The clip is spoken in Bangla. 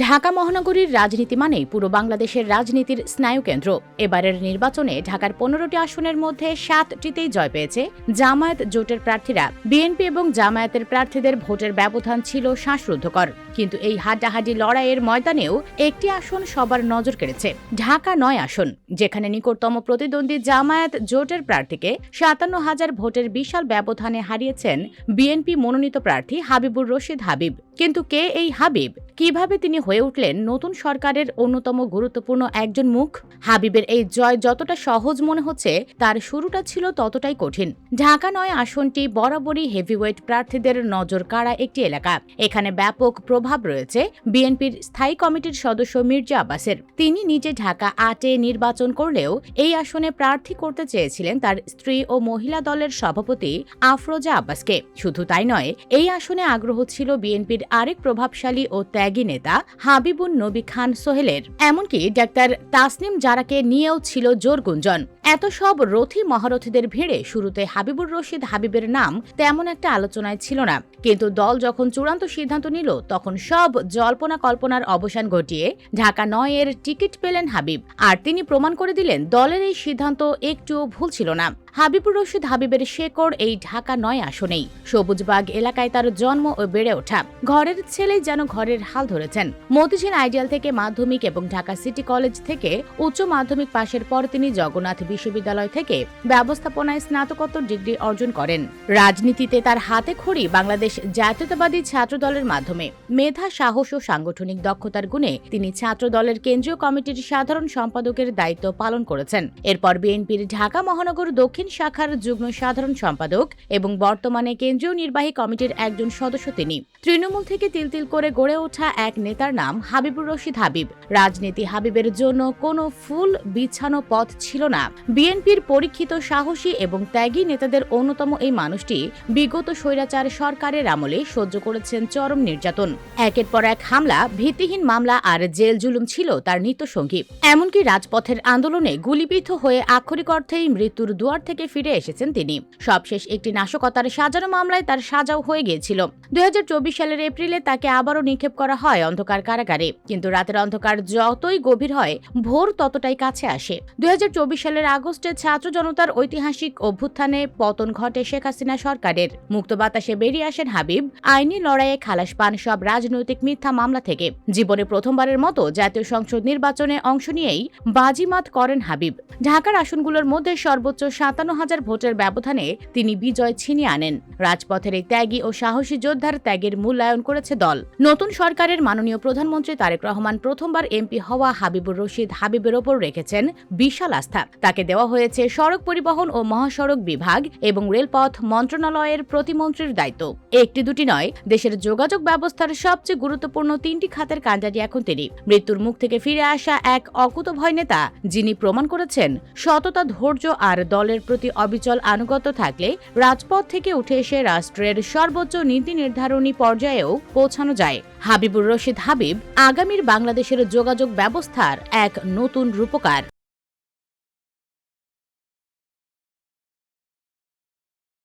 ঢাকা মহানগরীর রাজনীতি মানেই পুরো বাংলাদেশের রাজনীতির স্নায়ুকেন্দ্র। এবারের নির্বাচনে ঢাকার ১৫টি আসনের মধ্যে ৭টিতেই জয় পেয়েছে জামায়াত জোটের প্রার্থীরা। বিএনপি এবং জামায়াতের প্রার্থীদের ভোটের ব্যবধান ছিল শ্বাসরুদ্ধকর, কিন্তু এই হাড্ডাহাড্ডি লড়াইয়ের ময়দানেও একটি আসন সবার নজর কেড়েছে, ঢাকা ৯ আসন, যেখানে নিকটতম প্রতিদ্বন্দ্বী জামায়াত জোটের প্রার্থীকে ৫৭,০০০ ভোটের বিশাল ব্যবধানে হারিয়েছেন বিএনপি মনোনীত প্রার্থী হাবিবুর রশিদ হাবিব। কিন্তু কে এই হাবিব? কিভাবে তিনি হয়ে উঠলেন নতুন সরকারের অন্যতম গুরুত্বপূর্ণ একজন মুখ? হাবিবের এই জয় যতটা সহজ মনে হচ্ছে, তার শুরুটা ছিল ততটাই কঠিন। ঢাকা ৯ আসনটি বরাবরই হেভিওয়েট প্রার্থীদের নজর কাড়া একটি এলাকা। এখানে ব্যাপক প্রভাব রয়েছে বিএনপির স্থায়ী কমিটির সদস্য মির্জা আব্বাসের। তিনি নিজে ঢাকা ৮-এ নির্বাচন করলেও এই আসনে প্রার্থী করতে চেয়েছিলেন তার স্ত্রী ও মহিলা দলের সভাপতি আফরোজা আব্বাসকে। শুধু তাই নয়, এই আসনে আগ্রহ ছিল বিএনপির আরেক প্রভাবশালী ও ত্যাগী নেতা হাবিবুন নবী খান সোহেলের। এমনকি ডাক্তার তাসনিম জারাকে নিয়েও ছিল জোর গুঞ্জন। এত সব রথী মহারথীদের ভিড়ে শুরুতে হাবিবুর রশিদ হাবিবের নাম তেমন একটা আলোচনায় ছিল না, কিন্তু দল যখন চূড়ান্ত সিদ্ধান্ত নিল, তখন সব জল্পনা কল্পনার অবসান ঘটিয়ে ঢাকা ৯-এর টিকিট পেলেন হাবিব। আর তিনি প্রমাণ করে দিলেন দলের এই সিদ্ধান্ত একটুও ভুল ছিল না। হাবিবুর রশিদ হাবিবের শেকড় এই ঢাকা ৯ আসনেই। সবুজবাগ এলাকায় তার জন্ম ও বেড়ে ওঠা। ঘরের ছেলেই যেন ঘরের হাল ধরেছেন। মতিঝিল আইডিয়াল থেকে মাধ্যমিক এবং ঢাকা সিটি কলেজ থেকে উচ্চ মাধ্যমিক পাশের পর তিনি জগন্নাথ বিশ্ববিদ্যালয় থেকে ব্যবস্থাপনায় স্নাতকোত্তর ডিগ্রি অর্জন করেন। রাজনীতিতে তার হাতে খড়ি বাংলাদেশ জাতীয়তাবাদী ছাত্র দলের মাধ্যমে। মেধা, সাহস ও সাংগঠনিক দক্ষতার গুণে তিনি ছাত্র দলের কেন্দ্রীয় কমিটির সাধারণ সম্পাদকের দায়িত্ব পালন করেছেন। এরপর বিএনপির ঢাকা মহানগর দক্ষিণ শাখার যুগ্ম সাধারণ সম্পাদক এবং বর্তমানে কেন্দ্রীয় নির্বাহী কমিটির একজন সদস্য তিনি। তৃণমূল থেকে তিল করে গড়ে ওঠা এক নেতার নাম হাবিবুর রশিদ হাবিব। রাজনীতি হাবিবের জন্য কোনো ফুল বিছানো পথ ছিল না। বিএনপির পরীক্ষিত, সাহসী এবং ত্যাগী নেতাদের অন্যতম এই মানুষটি বিগত স্বৈরাচার সরকারের আমলে সহ্য করেছেন চরম নির্যাতন। একের পর এক হামলা, ভিত্তিহীন মামলা আর জেল জুলুম ছিল তার নিত্যসঙ্গী। এমনকি রাজপথের আন্দোলনে গুলিবিদ্ধ হয়ে আক্ষরিক অর্থেই মৃত্যুর দুয়ার থেকে ফিরে এসেছেন তিনি। সবশেষ একটি নাশকতার সাজানো মামলায় তার সাজাও হয়ে গিয়েছিল। ২০২৪ সালের এপ্রিলে তাকে আবারও নিক্ষেপ করা হয় অন্ধকার কারাগারে। কিন্তু রাতের অন্ধকার যতই গভীর হয়, ভোর ততটাই কাছে আসে। ২০২৪ সালের আগস্টে ছাত্র জনতার ঐতিহাসিক অভ্যুত্থানে পতন ঘটে শেখ হাসিনা সরকারের। মুক্ত বাতাসে বেরিয়ে আসেন হাবিব। আইনি লড়াইয়ে খালাস পান সব রাজনৈতিক মিথ্যা মামলা থেকে। জীবনে প্রথমবারের মতো জাতীয় সংসদ নির্বাচনে অংশ নিয়েই বাজিমাত করেন হাবিব। ঢাকার আসনগুলোর মধ্যে সর্বোচ্চ ৫৭,০০০ ভোটের ব্যবধানে তিনি বিজয় ছিনিয়ে আনেন। রাজপথের এই ত্যাগী ও সাহসী যোদ্ধার ত্যাগের মূল্যায়ন করেছে দল। নতুন সরকারের মাননীয় প্রধানমন্ত্রী তারেক রহমান প্রথমবার এমপি হওয়া হাবিবুর রশিদ হাবিবের ওপর রেখেছেন বিশাল আস্থা। তাকে দেওয়া হয়েছে সড়ক পরিবহন ও মহাসড়ক বিভাগ এবং রেলপথ মন্ত্রণালয়ের প্রতিমন্ত্রীর দায়িত্ব। একটি দুটি নয়, দেশের যোগাযোগ ব্যবস্থার সবচেয়ে গুরুত্বপূর্ণ ৩টি খাতের কাণ্ডারি এখন তিনি। মৃত্যুর মুখ থেকে ফিরে আসা এক অকুতভয় নেতা, যিনি প্রমাণ করেছেন সততা, ধৈর্য আর দলের প্রতি অবিচল আনুগত্য থাকলে রাজপথ থেকে উঠে এসে রাষ্ট্রের সর্বোচ্চ নীতি নির্ধারণী পর্যায়েও পৌঁছানো যায়। হাবিবুর রশিদ হাবিব আগামীর বাংলাদেশের যোগাযোগ ব্যবস্থার এক নতুন রূপকার।